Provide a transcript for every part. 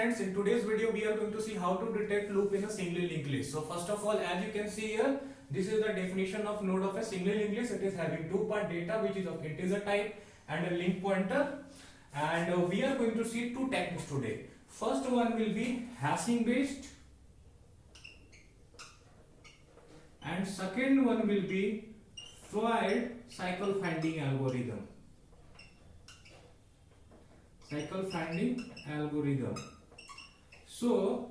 friends, in today's video we are going to see how to detect loop in a singly linked list. So first of all, as you can see here, this is the definition of node of a singly linked list. It is having two part data which is of integer type and a link pointer, and we are going to see two techniques today. First one will be hashing based and second one will be Floyd cycle finding algorithm. So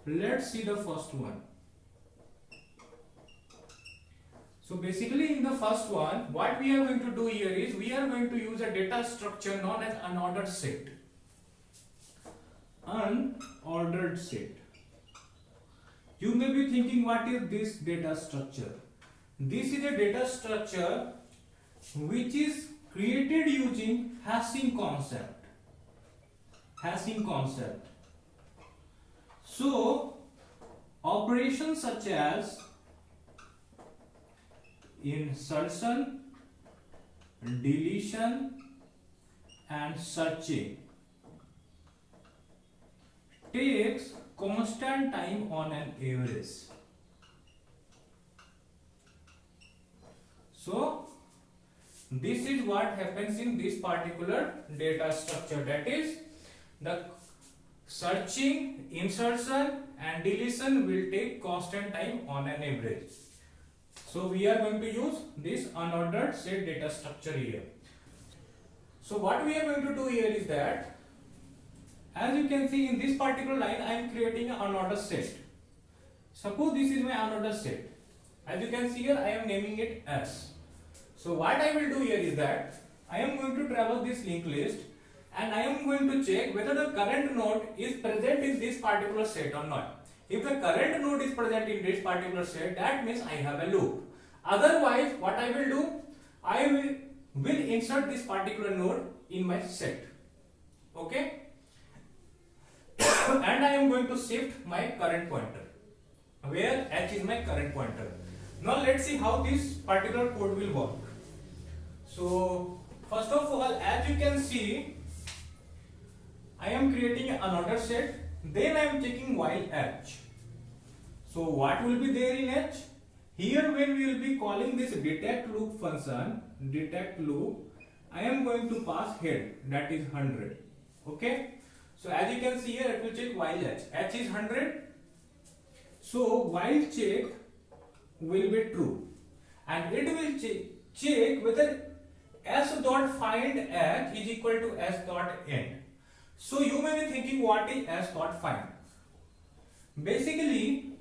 let's see the first one. So basically in the first one, what we are going to do here is we are going to use a data structure known as unordered set. Unordered set. You may be thinking, what is this data structure? This is a data structure which is created using hashing concept. So operations such as insertion, deletion and searching takes constant time on an average. So this is what happens in this particular data structure, that is the searching, insertion and deletion will take constant time on an average. So we are going to use this unordered set data structure here. So what we are going to do here is that, as you can see in this particular line, I am creating an unordered set. Suppose this is my unordered set. As you can see here, I am naming it S. So what I will do here is that I am going to traverse this linked list and I am going to check whether the current node is present in this particular set or not. If the current node is present in this particular set, that means I have a loop. Otherwise, what I will do, I will insert this particular node in my set. Okay? And I am going to shift my current pointer, where H is my current pointer. Now let's see how this particular code will work. So first of all, as you can see, I am creating an unordered set. Then I am checking while H. So what will be there in H? Here when we will be calling this detect loop function, detect loop, I am going to pass head, that is 100. Okay. So as you can see here, it will check while H. H is 100. So while check will be true, and it will check whether S dot find H is equal to S dot end. So you may be thinking, what is S dot find? Basically,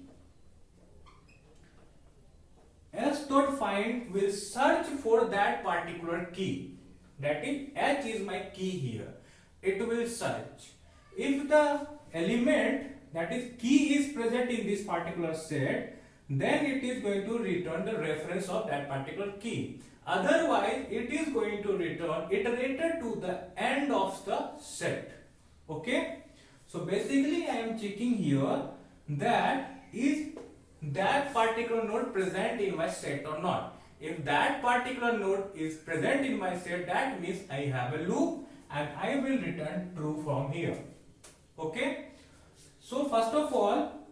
S dot find will search for that particular key. That is, H is my key here. It will search. If the element, that is key, is present in this particular set, then it is going to return the reference of that particular key. Otherwise, it is going to return iterated to the end of the set. Okay. So basically, I am checking here that is that particular node present in my set or not. If that particular node is present in my set, that means I have a loop and I will return true from here. Okay. So first of all,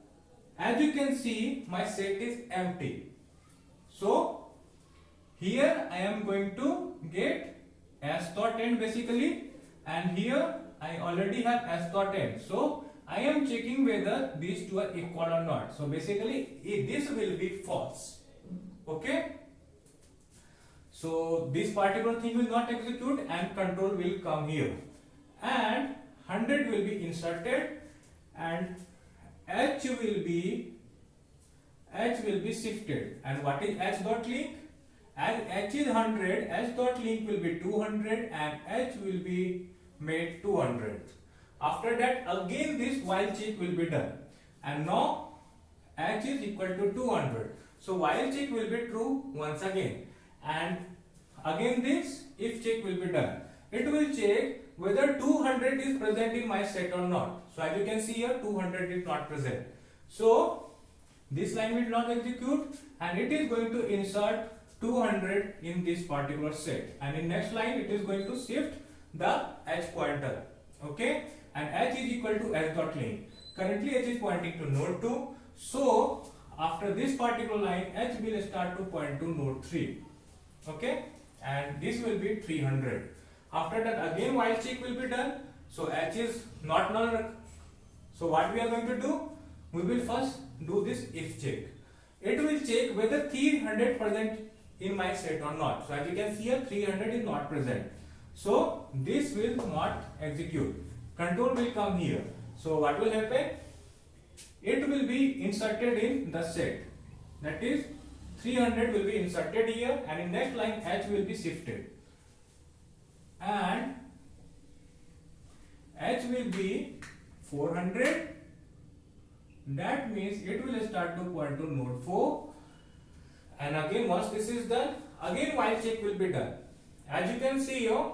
as you can see, my set is empty. So here I am going to get S dot end basically, and here I already have S dot end. So I am checking whether these two are equal or not. So basically this will be false. Okay. So this particular thing will not execute and control will come here, and 100 will be inserted and H will be shifted. And what is H dot link? As H is 100, H dot link will be 200 and H will be made 200. After that, again this while check will be done, and now H is equal to 200. So while check will be true once again, and again this if check will be done. It will check whether 200 is present in my set or not. So as you can see here, 200 is not present. So this line will not execute, and it is going to insert 200 in this particular set, and in next line it is going to shift the H pointer. Okay, and h is equal to s dot link. Currently h is pointing to node 2, so after this particular line h will start to point to node 3. Okay, and this will be 300. After that again while check will be done, so h is not null. So what we are going to do, we will first do this if check. It will check whether 300 present in my set or not. So as you can see here, 300 is not present, so this will not execute. Control will come here. So what will happen, it will be inserted in the set, that is 300 will be inserted here, and in next line h will be shifted, and h will be 400. That means it will start to point to node 4, and again once this is done, again while check will be done. As you can see here,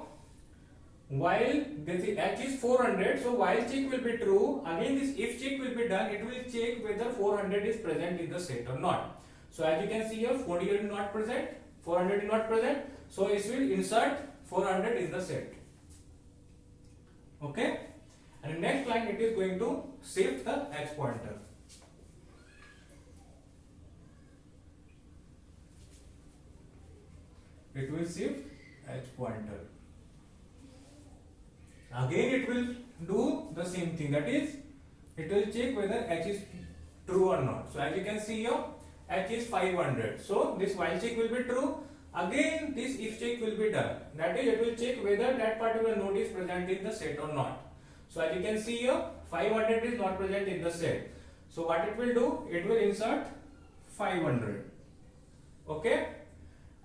while this h is 400, so while check will be true, again this if check will be done, it will check whether 400 is present in the set or not. So as you can see here, 48 is not present, 400 is not present, so it will insert 400 in the set. Okay, and in next line it is going to shift the h pointer. It will shift h pointer. Again it will do the same thing, that is it will check whether h is true or not. So as you can see here, h is 500, so this while check will be true. Again this if check will be done, that is it will check whether that particular node is present in the set or not. So as you can see here, 500 is not present in the set, so what it will do, it will insert 500. Okay,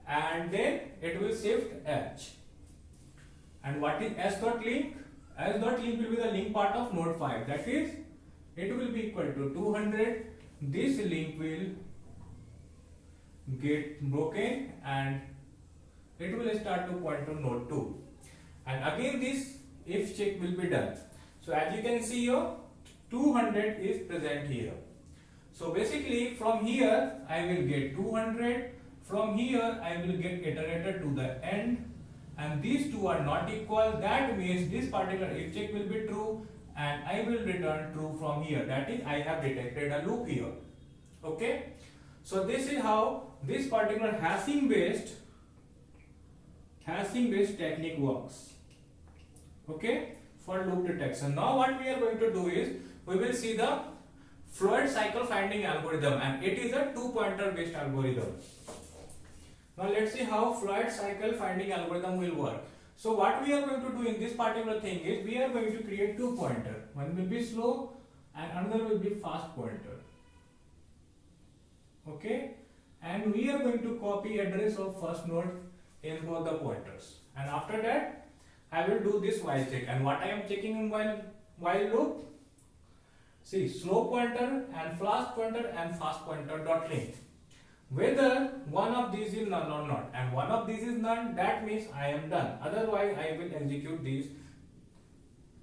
and then it will shift h. And what is s dot link? S dot link will be the link part of node 5, that is it will be equal to 200. This link will get broken and it will start to point to node 2, and again this if check will be done. So as you can see here, 200 is present here. So basically from here I will get 200, from here I will get iterated to the end, and these two are not equal. That means this particular if check will be true and I will return true from here, that is I have detected a loop here. Okay, so this is how this particular hashing based technique works. Okay, for loop detection. Now what we are going to do is, we will see the fluid cycle finding algorithm, and it is a 2-pointer based algorithm. Now let's see how fluid cycle finding algorithm will work. So what we are going to do in this particular thing is, we are going to create 2 pointers. One will be slow and another will be fast pointer. Okay, and we are going to copy address of first node in both the pointers, and after that I will do this while check. And what I am checking in while loop, see, slow pointer and fast pointer dot link, whether one of these is null or not, and one of these is none, that means I am done. Otherwise I will execute these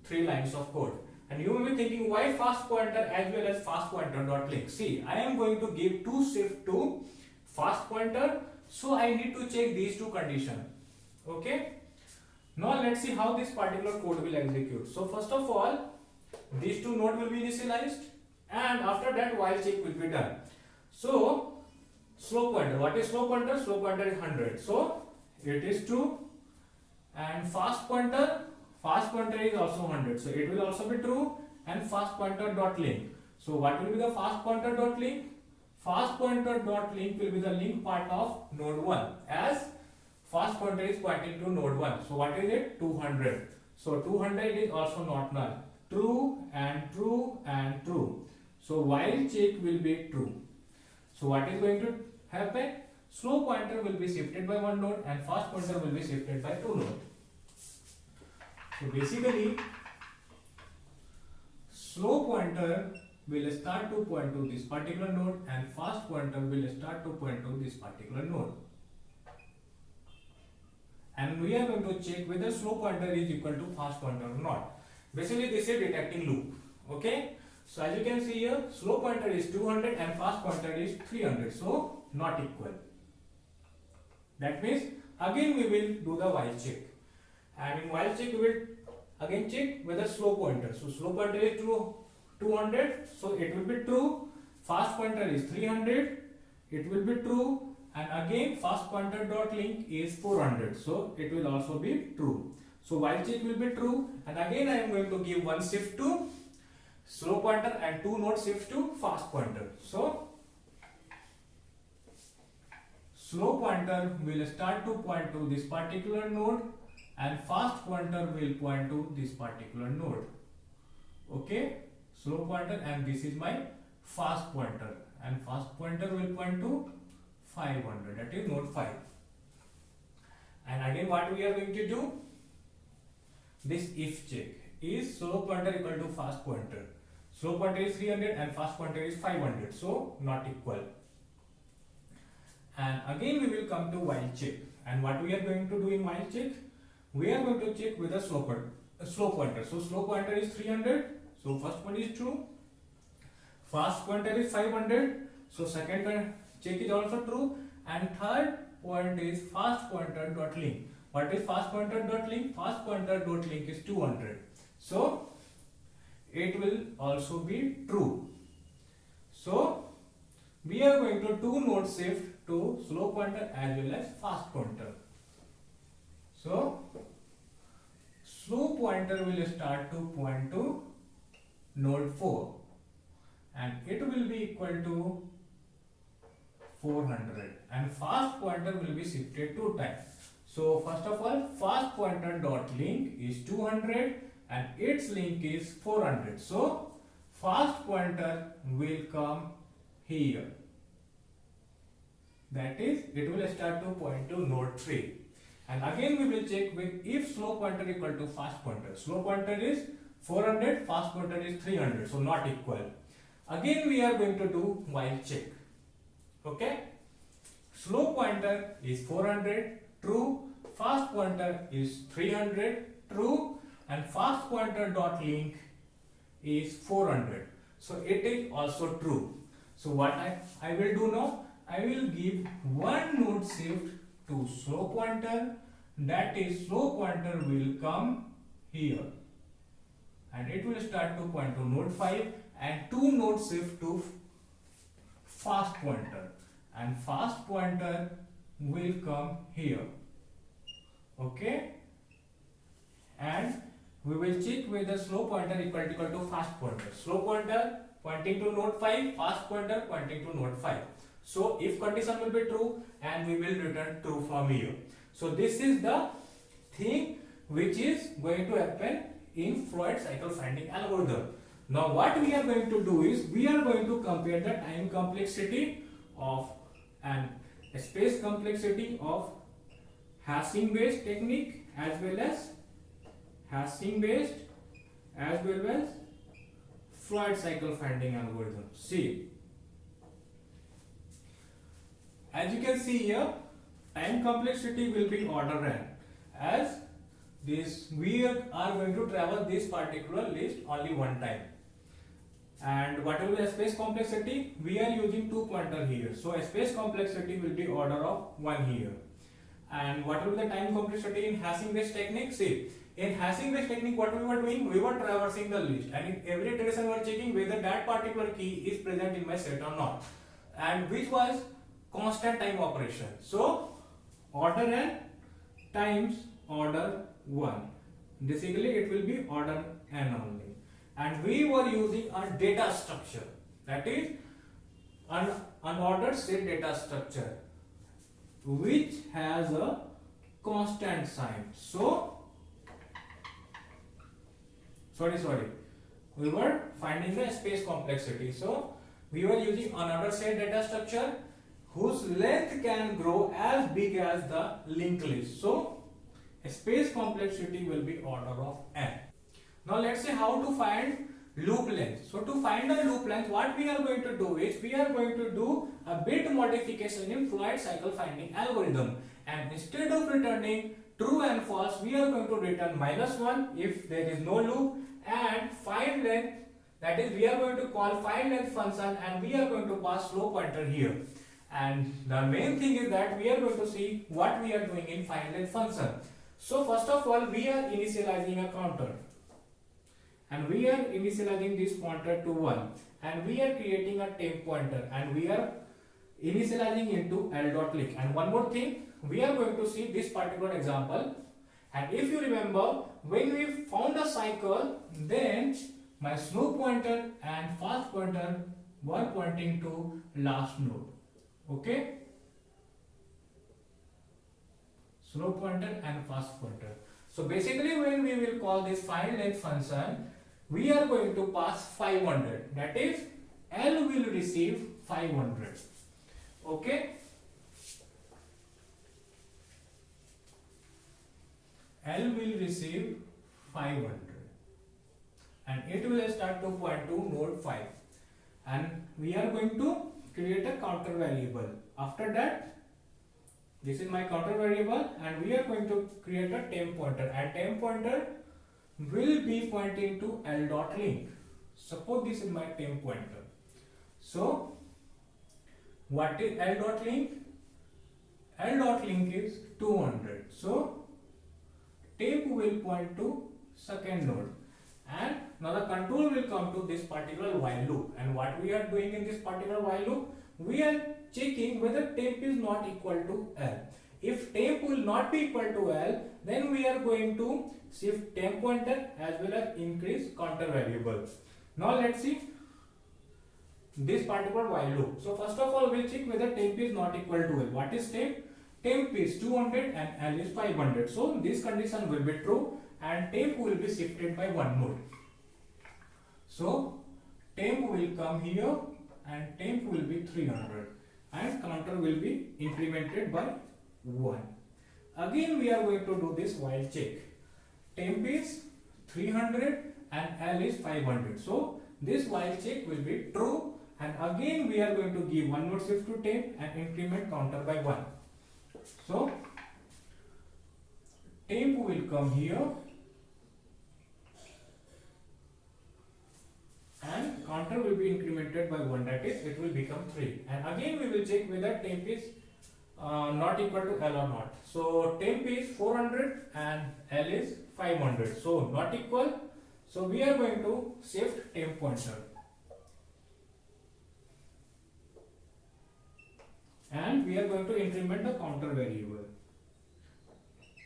3 lines of code. And you will be thinking, why fast pointer as well as fast pointer dot link? See, I am going to give 2 shift to fast pointer, so I need to check these 2 conditions. Okay, now let's see how this particular code will execute. So first of all, these 2 nodes will be initialized, and after that while check will be done. So slow pointer, what is slow pointer? Slow pointer is 100, so it is true. And fast pointer is also 100, so it will also be true. And fast pointer dot link, so what will be the fast pointer dot link? Fast pointer dot link will be the link part of node 1, as fast pointer is pointing to node 1. So what is it? 200. So 200 is also not null. True and true and true. So while check will be true. So what is going to happen? Slow pointer will be shifted by 1 node and fast pointer will be shifted by 2 nodes. So basically, slow pointer will start to point to this particular node and fast pointer will start to point to this particular node. And we are going to check whether slow pointer is equal to fast pointer or not. Basically, this is detecting loop. Okay. So as you can see here, slow pointer is 200 and fast pointer is 300. So not equal. That means again we will do the while check. And in while check we will Again check whether slow pointer. So slow pointer is true 200, so it will be true. Fast pointer is 300, it will be true. And again fast pointer dot link is 400, so it will also be true. So while check will be true, and again I am going to give one shift to slow pointer and 2 node shift to fast pointer. So slow pointer will start to point to this particular node and fast pointer will point to this particular node. Okay, slow pointer, and this is my fast pointer, and fast pointer will point to 500, that is node 5. And again what we are going to do, this if check is slow pointer equal to fast pointer. Slow pointer is 300 and fast pointer is 500, so not equal. And again we will come to while check, and what we are going to do in while check, we are going to check with a slow pointer. So slow pointer is 300, so first one is true. Fast pointer is 500, so second check is also true. And third point is fast pointer dot link. What is fast pointer dot link? Fast pointer dot link is 200, so it will also be true. So we are going to 2 node shift to slow pointer as well as fast pointer. So slow pointer will start to point to node 4 and it will be equal to 400, and fast pointer will be shifted 2 times. So first of all, fast pointer dot link is 200 and its link is 400. So fast pointer will come here. That is, it will start to point to node 3. And again we will check with if slow pointer equal to fast pointer. Slow pointer is 400, fast pointer is 300, so not equal. Again we are going to do while check. Okay, slow pointer is 400, true. Fast pointer is 300, true. And fast pointer dot link is 400, so it is also true. So what I will do now, I will give one node shift to slow pointer, that is slow pointer will come here and it will start to point to node 5, and 2 node shift to fast pointer, and fast pointer will come here. Okay, and we will check whether slow pointer equal to fast pointer. Slow pointer pointing to node 5, fast pointer pointing to node 5. So if condition will be true, and we will return true from here. So this is the thing which is going to happen in Floyd cycle finding algorithm. Now what we are going to do is, we are going to compare the time complexity of and space complexity of hashing based technique as well as Floyd cycle finding algorithm. See, as you can see here, time complexity will be order n, as this we are going to travel this particular list only one time. And whatever the space complexity, we are using 2 pointer here, so space complexity will be order of 1 here. And whatever the time complexity in hashing based technique, see, in hashing based technique what we were doing, we were traversing the list, and in every iteration we were checking whether that particular key is present in my set or not, and which was constant time operation. So order n times order 1, basically it will be order n only. And we were using a data structure, that is an unordered set data structure which has a constant sign. So sorry, we were finding the space complexity, so we were using unordered set data structure whose length can grow as big as the linked list. So space complexity will be order of n. Now let's say how to find loop length. So to find a loop length, what we are going to do is, we are going to do a bit modification in Floyd cycle finding algorithm, and instead of returning true and false, we are going to return -1 if there is no loop, and find length, that is we are going to call find length function, and we are going to pass slow pointer here. And the main thing is that we are going to see what we are doing in find length function. So first of all, we are initializing a counter. and we are initializing this pointer to 1, and we are creating a temp pointer, and we are initializing into l.link. And one more thing, we are going to see this particular example. And if you remember, when we found a cycle, then my slow pointer and fast pointer were pointing to last node. Okay, slow pointer and fast pointer. So basically, when we will call this find length function, we are going to pass 500. That is, L will receive 500. Okay. L will receive 500 and it will start to point to node 5, and we are going to create a counter variable. After that, this is my counter variable, and we are going to create a temp pointer, and temp pointer will be pointing to l.link. Suppose this is my temp pointer. So what is l.link? L.link is 200. So temp will point to second node, and now the control will come to this particular while loop. And what we are doing in this particular while loop, we are checking whether temp is not equal to L. If temp will not be equal to L, then we are going to shift temp pointer as well as increase counter variable. Now let's see this particular while loop. So first of all, we'll check whether temp is not equal to L. What is temp? Temp is 200 and L is 500. So this condition will be true, and temp will be shifted by one node. So temp will come here, and temp will be 300, and counter will be incremented by 1. Again we are going to do this while check. Temp is 300 and L is 500. So this while check will be true, and again we are going to give one node shift to temp and increment counter by 1. So temp will come here and counter will be incremented by 1, that is it will become 3. And again we will check whether temp is not equal to L or not. So temp is 400 and L is 500. So not equal. So we are going to shift temp pointer, and we are going to increment the counter variable.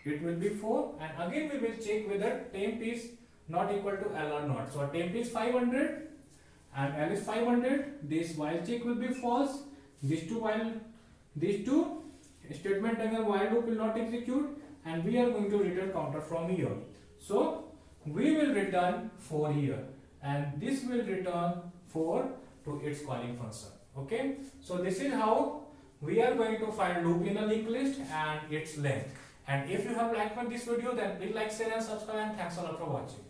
It will be 4, and again we will check whether temp is not equal to L or not. So temp is 500 and L is 500. This while check will be false. These two statement and while loop will not execute, and we are going to return counter from here. So we will return 4 here, and this will return 4 to its calling function. Okay, so this is how we are going to find loop in a linked list and its length. And if you have liked this video, then please like, share and subscribe, and thanks a lot for watching.